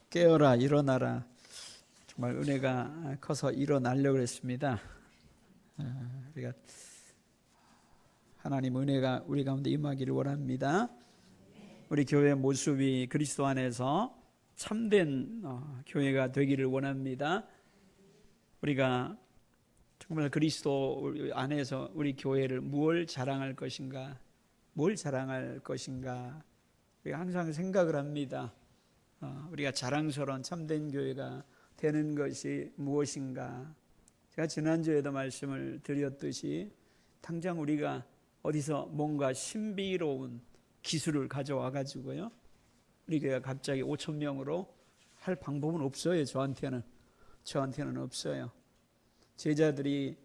깨어라 일어나라. 정말 은혜가 커서 일어나려고 했습니다. 우리가 하나님 은혜가 우리 가운데 임하기를 원합니다. 우리 교회의 모습이 그리스도 안에서 참된 교회가 되기를 원합니다. 우리가 정말 그리스도 안에서 우리 교회를 무엇을 자랑할 것인가, 뭘 자랑할 것인가, 우리가 항상 생각을 합니다. 우리가 자랑스러운 참된 교회가 되는 것이 무엇인가. 제가 지난주에도 말씀을 드렸듯이 당장 우리가 어디서 뭔가 신비로운 기술을 가져와 가지고요, 우리 교회가 갑자기 5,000명으로 할 방법은 없어요. 저한테는 없어요. 제자들이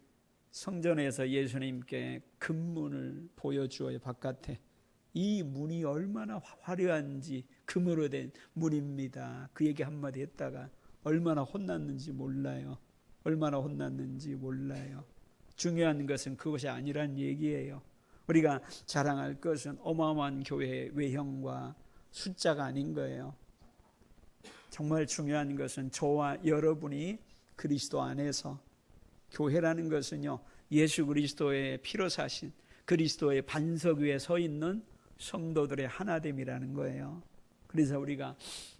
성전에서 예수님께 금문을 보여주어요. 바깥에 이 문이 얼마나 화려한지, 금으로 된 문입니다. 그 얘기 한마디 했다가 얼마나 혼났는지 몰라요. 중요한 것은 그것이 아니란 얘기예요. 우리가 자랑할 것은 어마어마한 교회의 외형과 숫자가 아닌 거예요. 정말 중요한 것은 저와 여러분이 그리스도 안에서, 교회라는 것은요, 예수 그리스도의 피로 사신 그리스도의 반석 위에 서 있는 성도들의 하나됨이라는 거예요. 그래서 우리가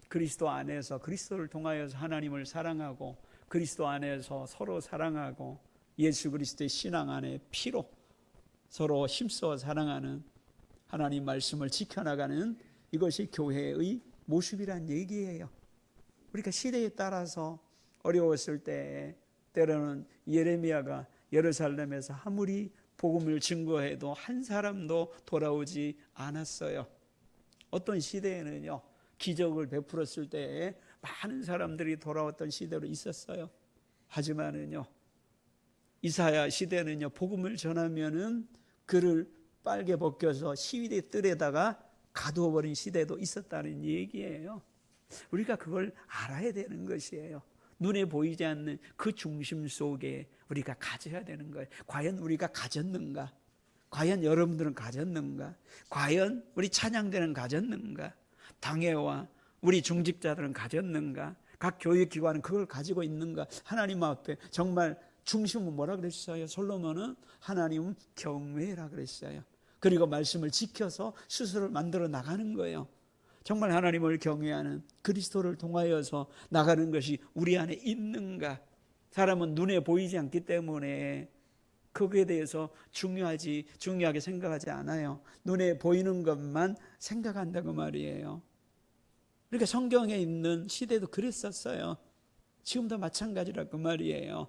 그리스도 안에서, 그리스도를 통하여서 하나님을 사랑하고, 그리스도 안에서 서로 사랑하고, 예수 그리스도의 신앙 안에 피로 서로 힘써 사랑하는, 하나님 말씀을 지켜나가는, 이것이 교회의 모습이란 얘기예요. 우리가 시대에 따라서 어려웠을 때 때로는 예레미야가 예루살렘에서 아무리 복음을 증거해도 한 사람도 돌아오지 않았어요. 어떤 시대에는요, 기적을 베풀었을 때에 많은 사람들이 돌아왔던 시대로 있었어요. 하지만은요, 이사야 시대는요, 복음을 전하면은 그를 빨개 벗겨서 시위대 뜰에다가 가두어 버린 시대도 있었다는 얘기예요. 우리가 그걸 알아야 되는 것이에요. 눈에 보이지 않는 그 중심 속에 우리가 가져야 되는 거예요. 과연 우리가 가졌는가? 과연 여러분들은 가졌는가? 과연 우리 찬양대는 가졌는가? 당회와 우리 중직자들은 가졌는가? 각 교육기관은 그걸 가지고 있는가? 하나님 앞에 정말 중심은 뭐라 그랬어요? 솔로몬은 하나님은 경외라 그랬어요. 그리고 말씀을 지켜서 스스로를 만들어 나가는 거예요. 정말 하나님을 경외하는, 그리스도를 통하여서 나가는 것이 우리 안에 있는가? 사람은 눈에 보이지 않기 때문에 거기에 대해서 중요하게 생각하지 않아요. 눈에 보이는 것만 생각한다고 말이에요. 그러니까 성경에 있는 시대도 그랬었어요. 지금도 마찬가지라고 말이에요.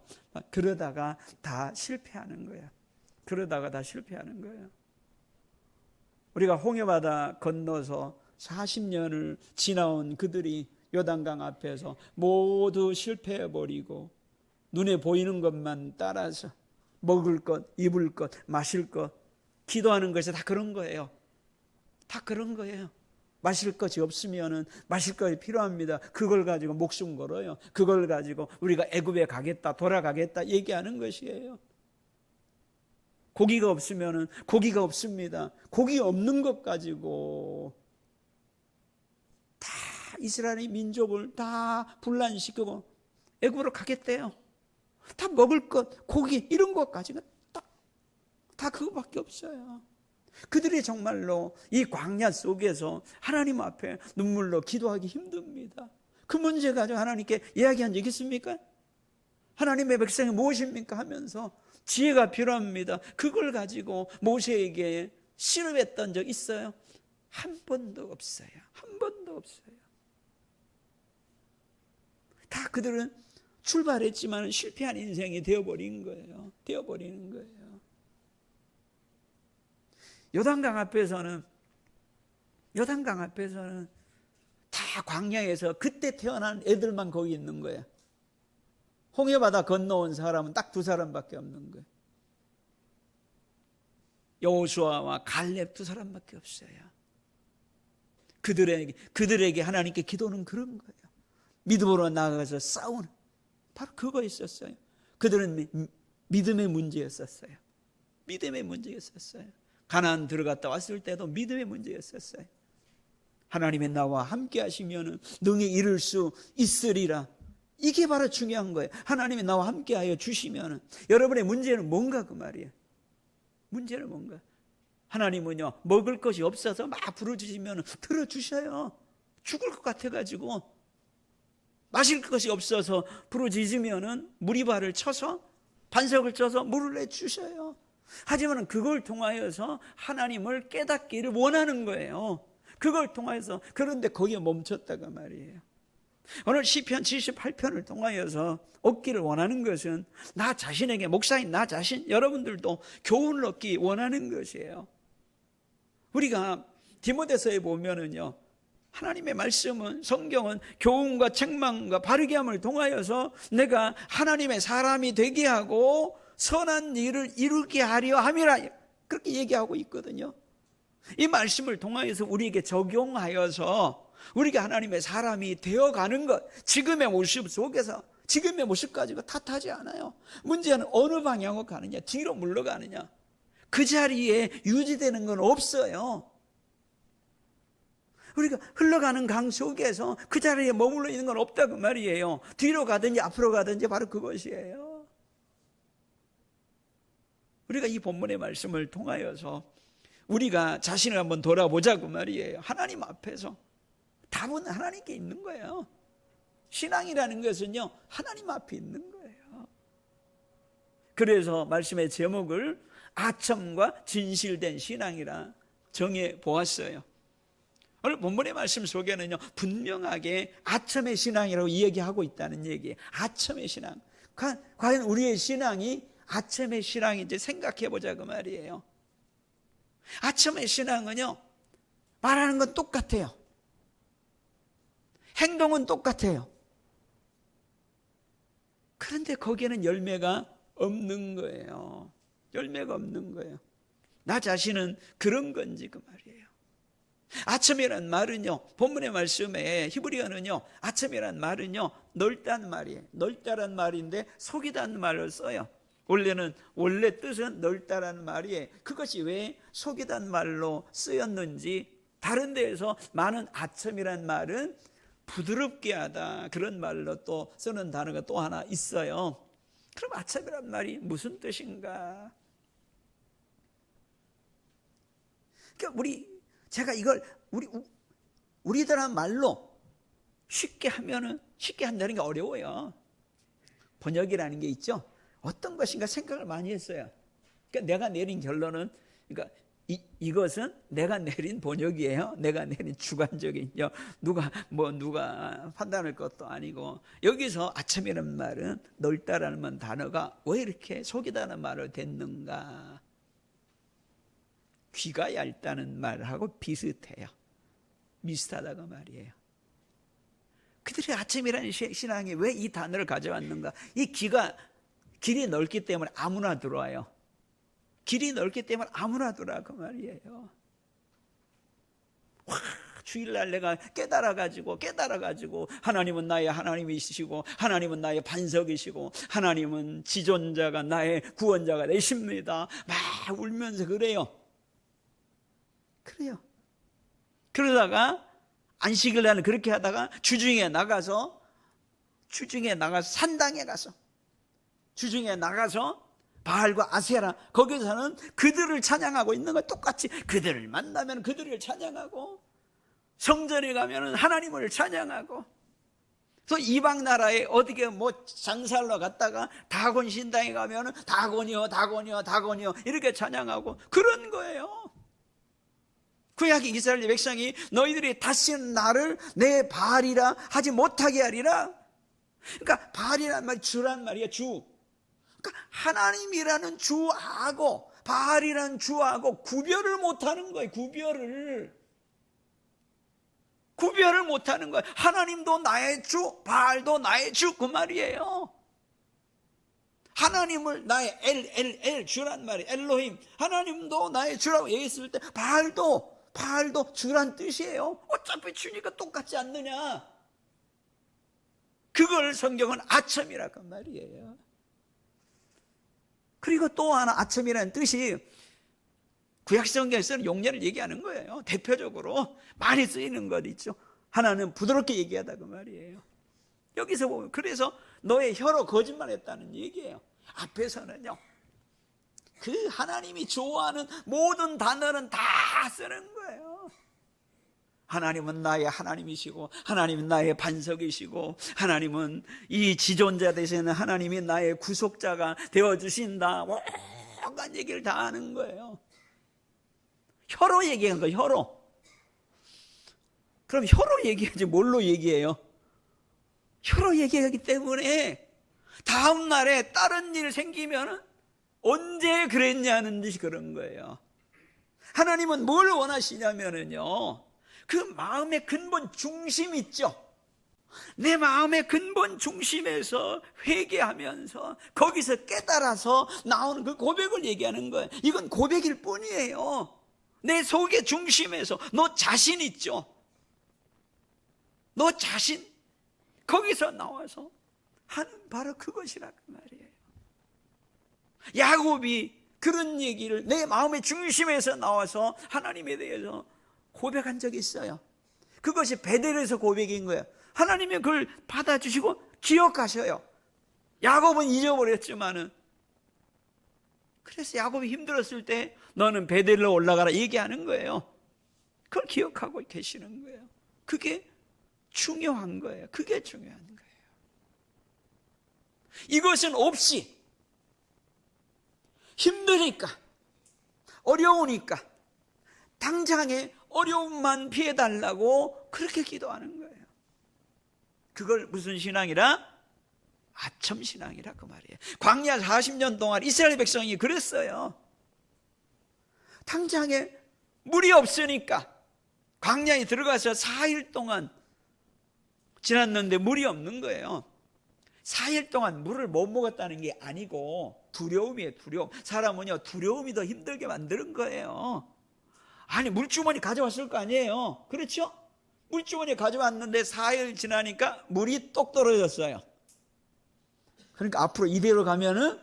그러다가 다 실패하는 거예요. 우리가 홍해바다 건너서 40년을 지나온 그들이 요단강 앞에서 모두 실패해버리고 눈에 보이는 것만 따라서 먹을 것, 입을 것, 마실 것, 기도하는 것이 다 그런 거예요. 마실 것이 없으면은 마실 것이 필요합니다. 그걸 가지고 목숨 걸어요. 그걸 가지고 우리가 애굽에 가겠다, 돌아가겠다 얘기하는 것이에요. 고기가 없으면은 고기가 없습니다. 고기 없는 것 가지고 다 이스라엘 민족을 다 분란시키고 애굽으로 가겠대요. 다 먹을 것, 고기 이런 것 가지고 다 그거밖에 없어요. 그들이 정말로 이 광야 속에서 하나님 앞에 눈물로 기도하기 힘듭니다. 그 문제 가지고 하나님께 이야기한 적 있습니까? 하나님의 백성이 무엇입니까? 하면서 지혜가 필요합니다. 그걸 가지고 모세에게 씨름했던 적 있어요? 한 번도 없어요. 다 그들은 출발했지만 실패한 인생이 되어버리는 거예요. 요단강 앞에서는 다 광야에서 그때 태어난 애들만 거기 있는 거예요. 홍해바다 건너온 사람은 딱 2사람밖에 없는 거예요. 여호수아와 갈렙 2사람밖에 없어요. 그들에게 하나님께 기도는 그런 거예요. 믿음으로 나아가서 싸우는, 바로 그거 있었어요. 그들은 믿음의 문제였었어요. 가나안 들어갔다 왔을 때도 믿음의 문제였었어요. 하나님의 나와 함께 하시면 능히 이룰 수 있으리라. 이게 바로 중요한 거예요. 하나님이 나와 함께 하여 주시면. 여러분의 문제는 뭔가 그 말이에요. 문제는 뭔가. 하나님은요, 먹을 것이 없어서 막 부르짖으면 들어주셔요. 죽을 것 같아가지고 마실 것이 없어서 부르짖으면 무리발을 쳐서 반석을 쳐서 물을 내주셔요. 하지만 그걸 통하여서 하나님을 깨닫기를 원하는 거예요. 그걸 통하여서. 그런데 거기에 멈췄다가 말이에요. 오늘 시편 78편을 통하여서 얻기를 원하는 것은 나 자신에게, 목사인 나 자신, 여러분들도 교훈을 얻기 원하는 것이에요. 우리가 디모데서에 보면은요, 하나님의 말씀은, 성경은 교훈과 책망과 바르게 함을 통하여서 내가 하나님의 사람이 되게 하고 선한 일을 이루게 하려 함이라, 그렇게 얘기하고 있거든요. 이 말씀을 통하여서 우리에게 적용하여서 우리가 하나님의 사람이 되어가는 것, 지금의 모습 속에서, 지금의 모습 가지고 탓하지 않아요. 문제는 어느 방향으로 가느냐, 뒤로 물러가느냐. 그 자리에 유지되는 건 없어요. 우리가 흘러가는 강 속에서 그 자리에 머물러 있는 건 없다고 말이에요. 뒤로 가든지 앞으로 가든지 바로 그것이에요. 우리가 이 본문의 말씀을 통하여서 우리가 자신을 한번 돌아보자고 말이에요. 하나님 앞에서 답은 하나님께 있는 거예요. 신앙이라는 것은요, 하나님 앞에 있는 거예요. 그래서 말씀의 제목을 아첨과 진실된 신앙이라 정해 보았어요. 오늘 본문의 말씀 속에는요, 분명하게 아첨의 신앙이라고 이야기하고 있다는 얘기예요. 아첨의 신앙. 과연 우리의 신앙이 아첨의 신앙인지 생각해 보자고 말이에요. 아첨의 신앙은요, 말하는 건 똑같아요. 행동은 똑같아요. 그런데 거기에는 열매가 없는 거예요. 열매가 없는 거예요. 나 자신은 그런 건지 그 말이에요. 아첨이란 말은요, 본문의 말씀에 히브리어는요, 아첨이란 말은요, 넓다는 말이에요. 넓다란 말인데 속이다는 말을 써요. 원래 뜻은 넓다라는 말이에요. 그것이 왜 속이다는 말로 쓰였는지, 다른 데에서 많은 아첨이란 말은 부드럽게 하다, 그런 말로 또 쓰는 단어가 또 하나 있어요. 그럼 아첨이란 말이 무슨 뜻인가? 그러니까 제가 이걸 우리들한 말로 쉽게 한다는 게 어려워요. 번역이라는 게 있죠. 어떤 것인가 생각을 많이 했어요. 그러니까 내가 내린 결론은, 그러니까 이것은 내가 내린 번역이에요. 내가 내린 주관적인, 누가 판단할 것도 아니고. 여기서 아첨이라는 말은, 넓다라는 단어가 왜 이렇게 속이다는 말을 댔는가? 귀가 얇다는 말하고 비슷해요. 비슷하다고 말이에요. 그들의 아첨이라는 신앙이 왜 이 단어를 가져왔는가? 이 길이 넓기 때문에 아무나 들어와요. 길이 넓기 때문에 아무나 들어와그 말이에요. 주일날 내가 깨달아가지고 하나님은 나의 하나님이시고 하나님은 나의 반석이시고 하나님은 지존자가 나의 구원자가 되십니다. 막 울면서 그래요. 그러다가 안식일 날은 그렇게 하다가 주중에 나가서 산당에 가서 바알과 아세라, 거기서는 그들을 찬양하고 있는 거 똑같이. 그들을 만나면 그들을 찬양하고, 성전에 가면 하나님을 찬양하고, 또 이방 나라에 어떻게 장사하러 갔다가 다곤 신당에 가면 다곤이여 이렇게 찬양하고 그런 거예요. 구약의 이스라엘 백성이 너희들이 다시는 나를 내 바알이라 하지 못하게 하리라. 그러니까 바알이란 말이 주란 말이에요. 주. 그러니까 하나님이라는 주하고 바알이라는 주하고 구별을 못하는 거예요. 구별을 못하는 거예요. 하나님도 나의 주, 바알도 나의 주, 그 말이에요. 하나님을 나의 엘 주란 말이에요. 엘로힘, 하나님도 나의 주라고 얘기했을 때 바알도 주란 뜻이에요. 어차피 주니까 똑같지 않느냐. 그걸 성경은 아첨이라고 말이에요. 그리고 또 하나 아첨이라는 뜻이 구약성경에서는 용례를 얘기하는 거예요. 대표적으로 많이 쓰이는 것 있죠. 하나는 부드럽게 얘기하다 그 말이에요. 여기서 보면 그래서 너의 혀로 거짓말했다는 얘기예요. 앞에서는요, 그 하나님이 좋아하는 모든 단어는 다 쓰는 거예요. 하나님은 나의 하나님이시고, 하나님은 나의 반석이시고, 하나님은 이 지존자 되시는 하나님이 나의 구속자가 되어주신다. 온갖 얘기를 다 하는 거예요. 혀로 얘기하는 거예요. 혀로. 그럼 혀로 얘기하지 뭘로 얘기해요? 혀로 얘기하기 때문에 다음 날에 다른 일 생기면 언제 그랬냐는 듯이 그런 거예요. 하나님은 뭘 원하시냐면요, 그 마음의 근본 중심 있죠. 내 마음의 근본 중심에서 회개하면서 거기서 깨달아서 나오는 그 고백을 얘기하는 거예요. 이건 고백일 뿐이에요. 내 속의 중심에서 너 자신 있죠. 너 자신, 거기서 나와서 하는 바로 그것이라 그 말이에요. 야곱이 그런 얘기를 내 마음의 중심에서 나와서 하나님에 대해서 고백한 적이 있어요. 그것이 베델에서 고백인 거예요. 하나님이 그걸 받아주시고 기억하셔요. 야곱은 잊어버렸지만은, 그래서 야곱이 힘들었을 때 너는 베델로 올라가라 얘기하는 거예요. 그걸 기억하고 계시는 거예요. 그게 중요한 거예요. 그게 중요한 거예요. 이것은 없이 힘드니까, 어려우니까 당장의 어려움만 피해달라고 그렇게 기도하는 거예요. 그걸 무슨 신앙이라? 아첨신앙이라 그 말이에요. 광야 40년 동안 이스라엘 백성이 그랬어요. 당장에 물이 없으니까 광야에 들어가서 4일 동안 지났는데 물이 없는 거예요. 4일 동안 물을 못 먹었다는 게 아니고 두려움이에요. 두려움. 사람은요, 두려움이 더 힘들게 만드는 거예요. 아니, 물주머니 가져왔을 거 아니에요. 그렇죠? 물주머니 가져왔는데 4일 지나니까 물이 똑 떨어졌어요. 그러니까 앞으로 이대로 가면은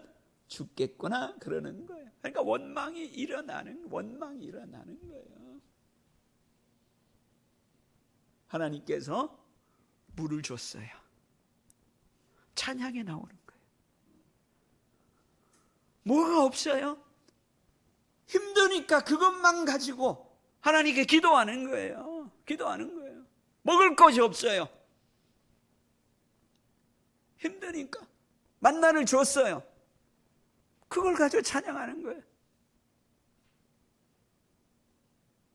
죽겠구나 그러는 거예요. 그러니까 원망이 일어나는 거예요. 하나님께서 물을 줬어요. 찬양에 나오는 거예요. 뭐가 없어요? 힘드니까 그것만 가지고 하나님께 기도하는 거예요. 기도하는 거예요. 먹을 것이 없어요. 힘드니까 만나를 줬어요. 그걸 가지고 찬양하는 거예요.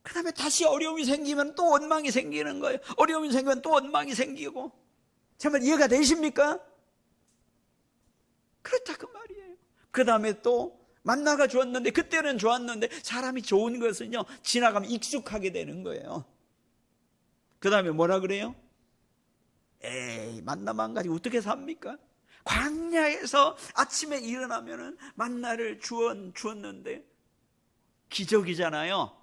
그 다음에 다시 어려움이 생기면 또 원망이 생기는 거예요. 어려움이 생기면 또 원망이 생기고. 정말 이해가 되십니까? 그렇다 그 말이에요. 그 다음에 또 만나가 좋았는데, 그때는 좋았는데 사람이 좋은 것은요, 지나가면 익숙하게 되는 거예요. 그 다음에 뭐라 그래요? 에이, 만나만 가지고 어떻게 삽니까? 광야에서 아침에 일어나면은 만나를 주었는데 기적이잖아요.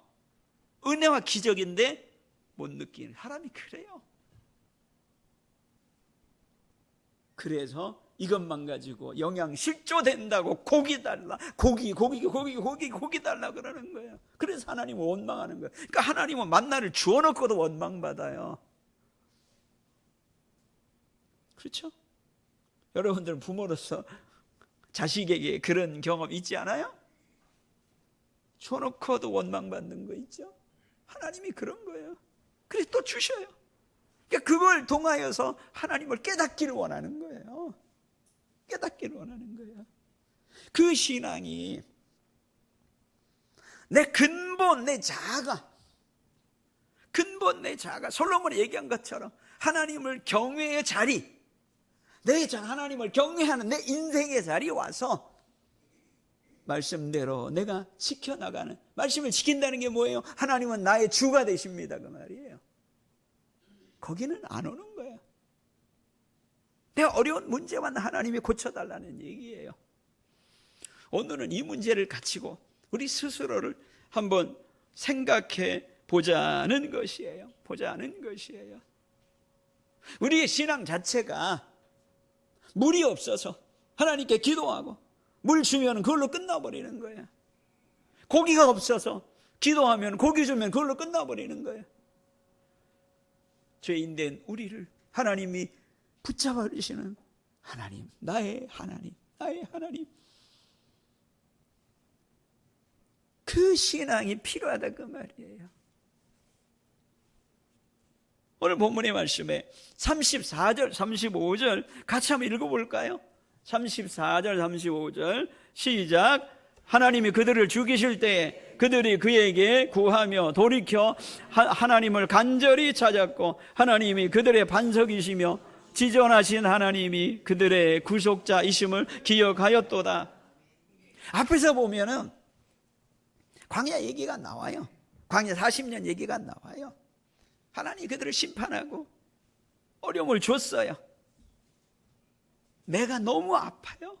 은혜와 기적인데 못 느끼는 사람이 그래요. 그래서 이것만 가지고 영양실조 된다고 고기 달라, 고기 달라 그러는 거예요. 그래서 하나님은 원망하는 거예요. 그러니까 하나님은 만나를 주어놓고도 원망받아요. 그렇죠? 여러분들은 부모로서 자식에게 그런 경험 있지 않아요? 줘놓고도 원망받는 거 있죠? 하나님이 그런 거예요. 그래서 또 주셔요. 그러니까 그걸 통하여서 하나님을 깨닫기를 원하는 거예요. 깨닫기를 원하는 거예요. 그 신앙이 내 근본, 내 자아가, 솔로몬이 얘기한 것처럼 하나님을 경외의 자리, 하나님을 경외하는 내 인생의 자리에 와서 말씀대로 내가 지켜나가는, 말씀을 지킨다는 게 뭐예요? 하나님은 나의 주가 되십니다 그 말이에요. 거기는 안 오는 거예요. 내가 어려운 문제만 하나님이 고쳐달라는 얘기예요. 오늘은 이 문제를 가지고 우리 스스로를 한번 생각해 보자는 것이에요. 우리의 신앙 자체가 물이 없어서 하나님께 기도하고 물 주면 그걸로 끝나버리는 거예요. 고기가 없어서 기도하면 고기 주면 그걸로 끝나버리는 거예요. 죄인된 우리를 하나님이 붙잡아 주시는 하나님, 나의 하나님, 나의 하나님. 그 신앙이 필요하다 그 말이에요. 오늘 본문의 말씀에 34절, 35절 같이 한번 읽어볼까요? 34절, 35절 시작. 하나님이 그들을 죽이실 때에 그들이 그에게 구하며 돌이켜 하나님을 간절히 찾았고 하나님이 그들의 반석이시며 지존하신 하나님이 그들의 구속자이심을 기억하였도다. 앞에서 보면은 광야 얘기가 나와요. 광야 40년 얘기가 나와요. 하나님이 그들을 심판하고 어려움을 줬어요. 내가 너무 아파요.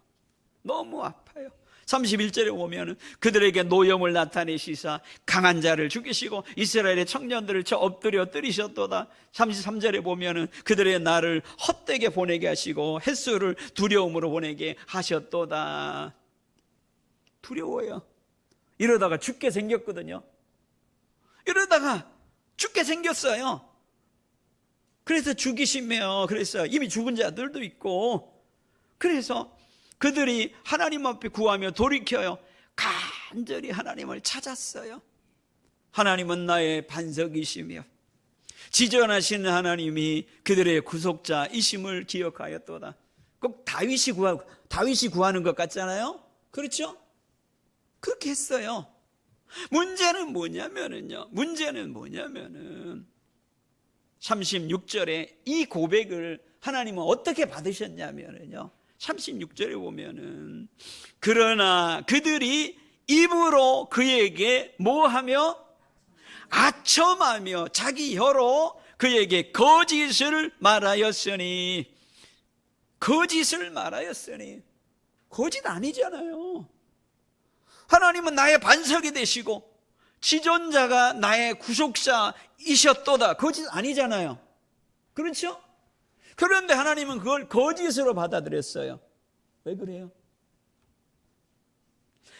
너무 아파요. 31절에 보면 그들에게 노염을 나타내시사 강한 자를 죽이시고 이스라엘의 청년들을 쳐 엎드려 때리셨도다. 33절에 보면 그들의 날을 헛되게 보내게 하시고 햇수를 두려움으로 보내게 하셨도다. 두려워요. 이러다가 죽게 생겼거든요. 이러다가 죽게 생겼어요. 그래서 죽이시며 그래서 이미 죽은 자들도 있고 그래서 그들이 하나님 앞에 구하며 돌이켜요. 간절히 하나님을 찾았어요. 하나님은 나의 반석이시며 지존하신 하나님이 그들의 구속자이심을 기억하였도다. 꼭 다윗이 구하는 것 같잖아요. 그렇죠? 그렇게 했어요. 문제는 뭐냐면은 36절에 이 고백을 하나님은 어떻게 받으셨냐면요. 36절에 보면은 그러나 그들이 입으로 그에게 뭐하며 아첨하며 자기 혀로 그에게 거짓을 말하였으니 거짓 아니잖아요. 하나님은 나의 반석이 되시고 지존자가 나의 구속자이셨도다. 거짓 아니잖아요. 그렇죠? 그런데 하나님은 그걸 거짓으로 받아들였어요. 왜 그래요?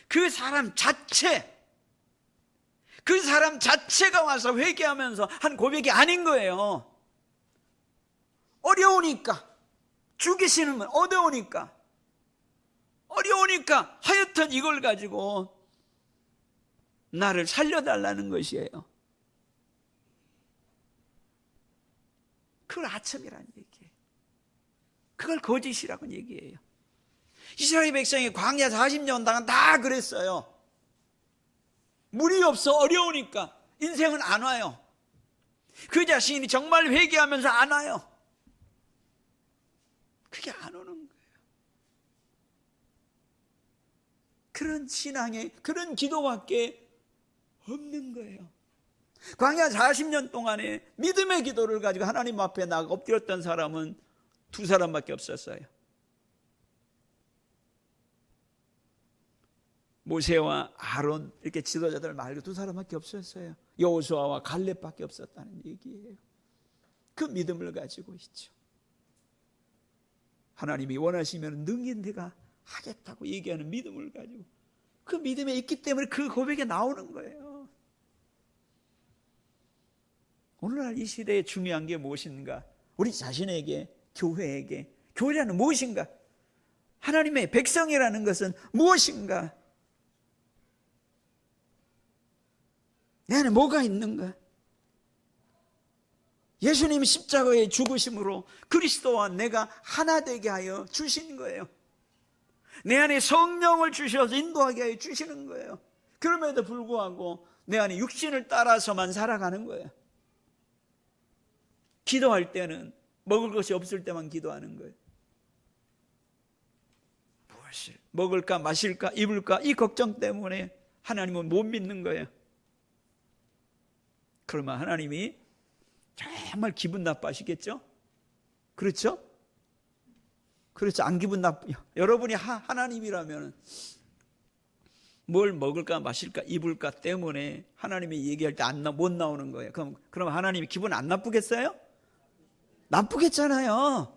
그 사람 자체가 와서 회개하면서 한 고백이 아닌 거예요. 어려우니까, 죽이시는 건 어려우니까 하여튼 이걸 가지고 나를 살려달라는 것이에요. 그걸 아첨이라는 얘기예요. 그걸 거짓이라고 얘기해요. 이스라엘 백성이 광야 40년 동안 다 그랬어요. 물이 없어 어려우니까 인생은 안 와요. 그 자신이 정말 회개하면서 안 와요. 그게 안 오는 거예요. 그런 신앙에 그런 기도밖에 없는 거예요. 광야 40년 동안에 믿음의 기도를 가지고 하나님 앞에 나가 엎드렸던 사람은 두 사람밖에 없었어요. 모세와 아론 이렇게 지도자들 말고 두 사람밖에 없었어요. 여호수아와 갈렙밖에 없었다는 얘기예요. 그 믿음을 가지고 있죠. 하나님이 원하시면 능히 내가 하겠다고 얘기하는 믿음을 가지고 그 믿음에 있기 때문에 그 고백이 나오는 거예요. 오늘날 이 시대에 중요한 게 무엇인가? 우리 자신에게, 교회에게, 교회라는 무엇인가? 하나님의 백성이라는 것은 무엇인가? 내 안에 뭐가 있는가? 예수님이 십자가의 죽으심으로 그리스도와 내가 하나 되게 하여 주신 거예요. 내 안에 성령을 주셔서 인도하게 하여 주시는 거예요. 그럼에도 불구하고 내 안에 육신을 따라서만 살아가는 거예요. 기도할 때는 먹을 것이 없을 때만 기도하는 거예요. 무엇을 먹을까 마실까 입을까 이 걱정 때문에 하나님은 못 믿는 거예요. 그러면 하나님이 정말 기분 나빠하시겠죠? 그렇죠? 그렇죠. 안 기분 나쁘요. 여러분이 하나님이라면 뭘 먹을까 마실까 입을까 때문에 하나님이 얘기할 때 못 나오는 거예요. 그럼 하나님이 기분 안 나쁘겠어요? 나쁘겠잖아요.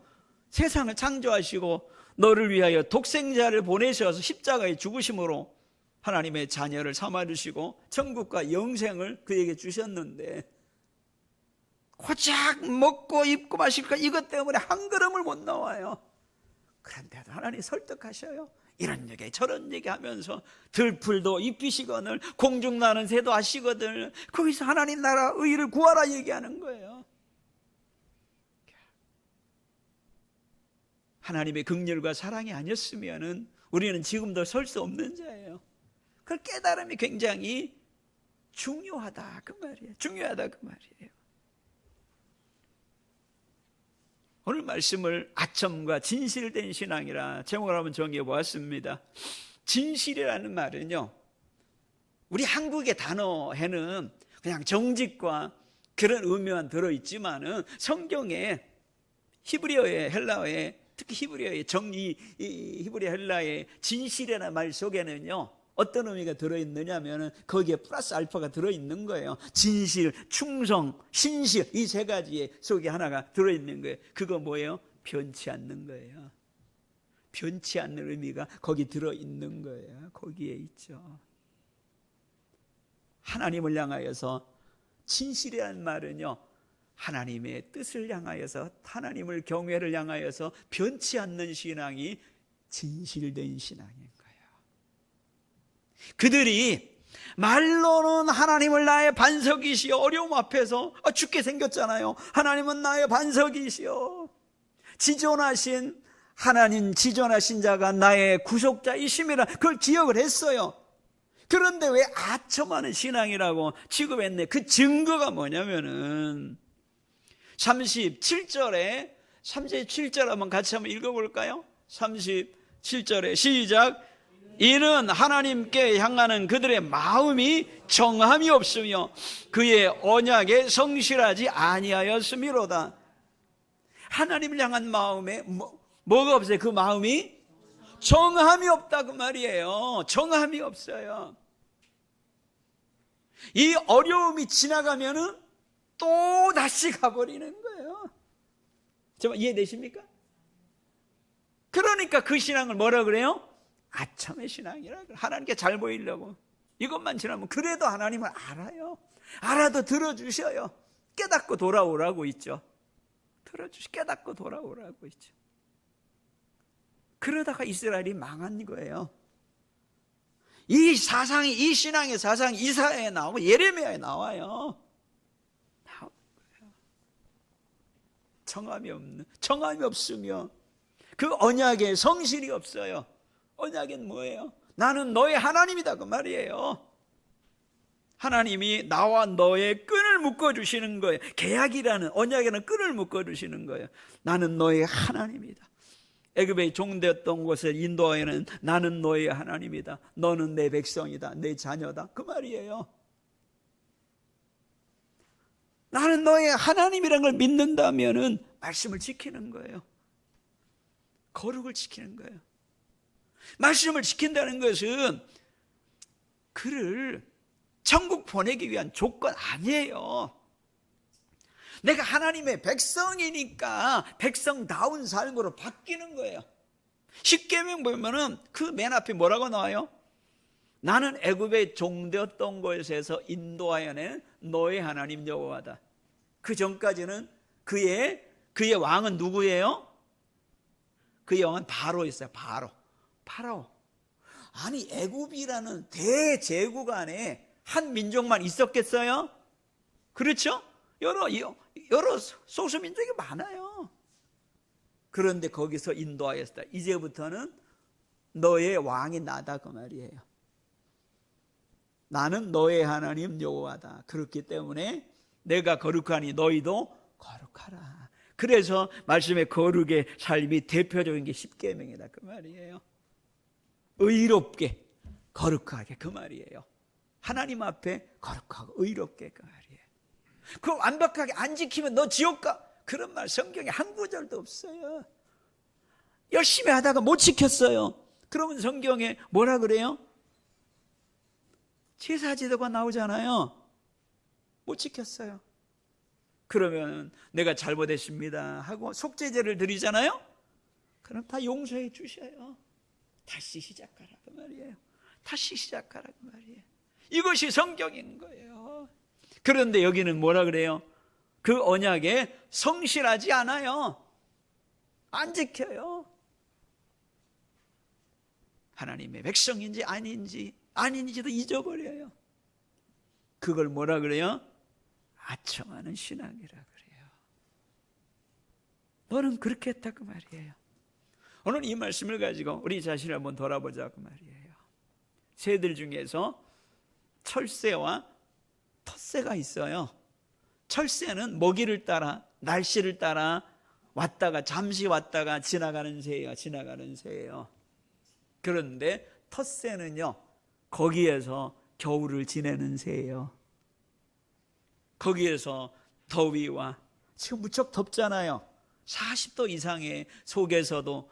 세상을 창조하시고 너를 위하여 독생자를 보내셔서 십자가에 죽으심으로 하나님의 자녀를 삼아주시고 천국과 영생을 그에게 주셨는데 고작 먹고 입고 마실 거 이것 때문에 한 걸음을 못 나와요. 그런데도 하나님 설득하셔요. 이런 얘기 저런 얘기 하면서 들풀도 입히시거늘 공중나는 새도 하시거늘 거기서 하나님 나라 의를 구하라 얘기하는 거예요. 하나님의 긍휼과 사랑이 아니었으면 우리는 지금도 설 수 없는 자예요. 그 깨달음이 굉장히 중요하다 그 말이에요. 중요하다 그 말이에요. 오늘 말씀을 아첨과 진실된 신앙이라 제목을 한번 정해 보았습니다. 진실이라는 말은요, 우리 한국의 단어에는 그냥 정직과 그런 의미만 들어있지만은 성경에 히브리어의 헬라어에 특히 히브리어의 히브리어 헬라의 진실이라는 말 속에는요 어떤 의미가 들어있느냐 하면 거기에 플러스 알파가 들어있는 거예요. 진실, 충성, 신실 이 세 가지의 속에 하나가 들어있는 거예요. 그거 뭐예요? 변치 않는 거예요. 변치 않는 의미가 거기 들어있는 거예요. 거기에 있죠. 하나님을 향하여서 진실이라는 말은요 하나님의 뜻을 향하여서 하나님을 경외를 향하여서 변치 않는 신앙이 진실된 신앙인 거예요. 그들이 말로는 하나님을 나의 반석이시여 어려움 앞에서 죽게 생겼잖아요. 하나님은 나의 반석이시여 지존하신 하나님 지존하신 자가 나의 구속자이심이라 그걸 기억을 했어요. 그런데 왜 아첨하는 신앙이라고 취급했네. 그 증거가 뭐냐면은 37절에 37절 한번 같이 한번 읽어볼까요? 37절에 시작. 이는 하나님께 향하는 그들의 마음이 정함이 없으며 그의 언약에 성실하지 아니하였음이로다. 하나님을 향한 마음에 뭐가 없어요? 그 마음이 정함이 없다 그 말이에요. 정함이 없어요. 이 어려움이 지나가면은 또 다시 가버리는 거예요. 정말 이해되십니까? 그러니까 그 신앙을 뭐라 그래요? 아첨의 신앙이라 그래요. 하나님께 잘 보이려고 이것만 지나면 그래도 하나님을 알아요. 알아도 들어주셔요. 깨닫고 돌아오라고 있죠. 깨닫고 돌아오라고 있죠. 그러다가 이스라엘이 망한 거예요. 이 사상이 이 신앙의 사상이 이사야에 나오고 예레미야에 나와요. 정함이 없으며 그 언약에 성실이 없어요. 언약은 뭐예요? 나는 너의 하나님이다 그 말이에요. 하나님이 나와 너의 끈을 묶어주시는 거예요. 계약이라는 언약에는 끈을 묶어주시는 거예요. 나는 너의 하나님이다. 애굽에 종되었던 곳을 인도하여는 나는 너의 하나님이다. 너는 내 백성이다. 내 자녀다 그 말이에요. 나는 너의 하나님이라는 걸 믿는다면은 말씀을 지키는 거예요. 거룩을 지키는 거예요. 말씀을 지킨다는 것은 그를 천국 보내기 위한 조건 아니에요. 내가 하나님의 백성이니까 백성다운 삶으로 바뀌는 거예요. 십계명 보면은 그 맨 앞에 뭐라고 나와요? 나는 애굽의 종되었던 곳에서 인도하여 낸 너의 하나님 여호와다. 그 전까지는 그의 왕은 누구예요? 그의 왕은 바로였어요. 파라오. 아니 애굽이라는 대제국 안에 한 민족만 있었겠어요? 그렇죠? 여러 소수 민족이 많아요. 그런데 거기서 인도하였다. 이제부터는 너의 왕이 나다 그 말이에요. 나는 너의 하나님 여호와다. 그렇기 때문에 내가 거룩하니 너희도 거룩하라. 그래서 말씀의 거룩의 삶이 대표적인 게 십계명이다 그 말이에요. 의롭게 거룩하게 그 말이에요. 하나님 앞에 거룩하고 의롭게 그 말이에요. 그거 완벽하게 안 지키면 너 지옥 가. 그런 말 성경에 한 구절도 없어요. 열심히 하다가 못 지켰어요. 그러면 성경에 뭐라 그래요? 제사지도가 나오잖아요. 못 지켰어요. 그러면 내가 잘못했습니다 하고 속죄제를 드리잖아요. 그럼 다 용서해 주셔요. 다시 시작하라 그 말이에요. 다시 시작하라고 말이에요. 이것이 성경인 거예요. 그런데 여기는 뭐라 그래요? 그 언약에 성실하지 않아요. 안 지켜요. 하나님의 백성인지 아닌지도 잊어버려요. 그걸 뭐라 그래요? 아첨하는 신앙이라 그래요. 너는 그렇게 했다고 말이에요. 오늘 이 말씀을 가지고 우리 자신을 한번 돌아보자고 말이에요. 새들 중에서 철새와 텃새가 있어요. 철새는 먹이를 따라, 날씨를 따라 왔다가 잠시 왔다가 지나가는 새예요. 그런데 텃새는요, 거기에서 겨울을 지내는 새예요. 거기에서 더위와, 지금 무척 덥잖아요. 40도 이상의 속에서도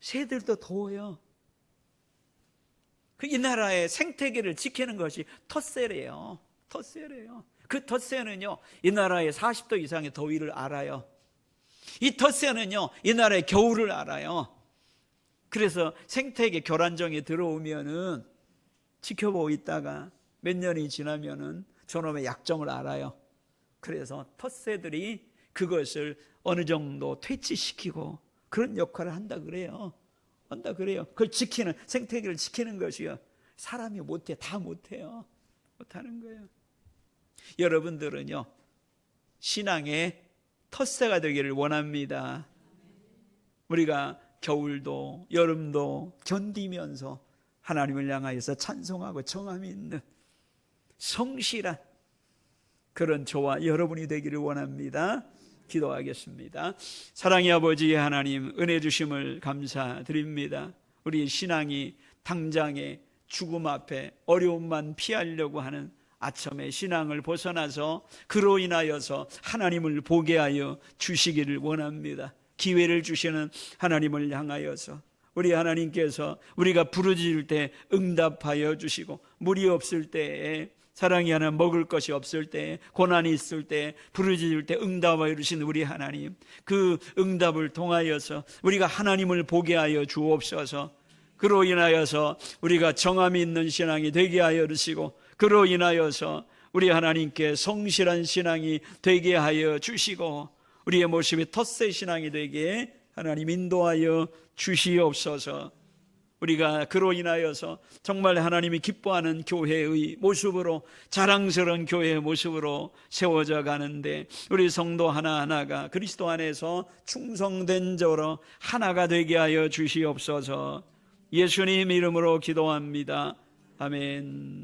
새들도 더워요. 이 나라의 생태계를 지키는 것이 텃새래요. 그 텃새는요, 이 나라의 40도 이상의 더위를 알아요. 이 텃새는요, 이 나라의 겨울을 알아요. 그래서 생태계 교란종이 들어오면은 지켜보고 있다가 몇 년이 지나면은 저놈의 약점을 알아요. 그래서 텃새들이 그것을 어느 정도 퇴치시키고 그런 역할을 한다 그래요. 그걸 지키는, 생태계를 지키는 것이요. 사람이 못해, 다 못해요. 못하는 거예요. 여러분들은요, 신앙의 텃새가 되기를 원합니다. 우리가 겨울도 여름도 견디면서 하나님을 향하여서 찬송하고 정함이 있는 성실한 그런 저와 여러분이 되기를 원합니다. 기도하겠습니다. 사랑의 아버지 하나님, 은혜 주심을 감사드립니다. 우리 신앙이 당장의 죽음 앞에 어려움만 피하려고 하는 아첨의 신앙을 벗어나서 그로 인하여서 하나님을 보게 하여 주시기를 원합니다. 기회를 주시는 하나님을 향하여서 우리 하나님께서 우리가 부르짖을 때 응답하여 주시고, 물이 없을 때에, 사랑이 하나 먹을 것이 없을 때, 고난이 있을 때, 부르짖을 때 응답하여 주신 우리 하나님, 그 응답을 통하여서 우리가 하나님을 보게 하여 주옵소서. 그로 인하여서 우리가 정함이 있는 신앙이 되게 하여 주시고, 그로 인하여서 우리 하나님께 성실한 신앙이 되게 하여 주시고, 우리의 모습이 텃새 신앙이 되게 하나님 인도하여 주시옵소서. 우리가 그로 인하여서 정말 하나님이 기뻐하는 교회의 모습으로, 자랑스러운 교회의 모습으로 세워져 가는데, 우리 성도 하나하나가 그리스도 안에서 충성된 자로 하나가 되게 하여 주시옵소서. 예수님 이름으로 기도합니다. 아멘.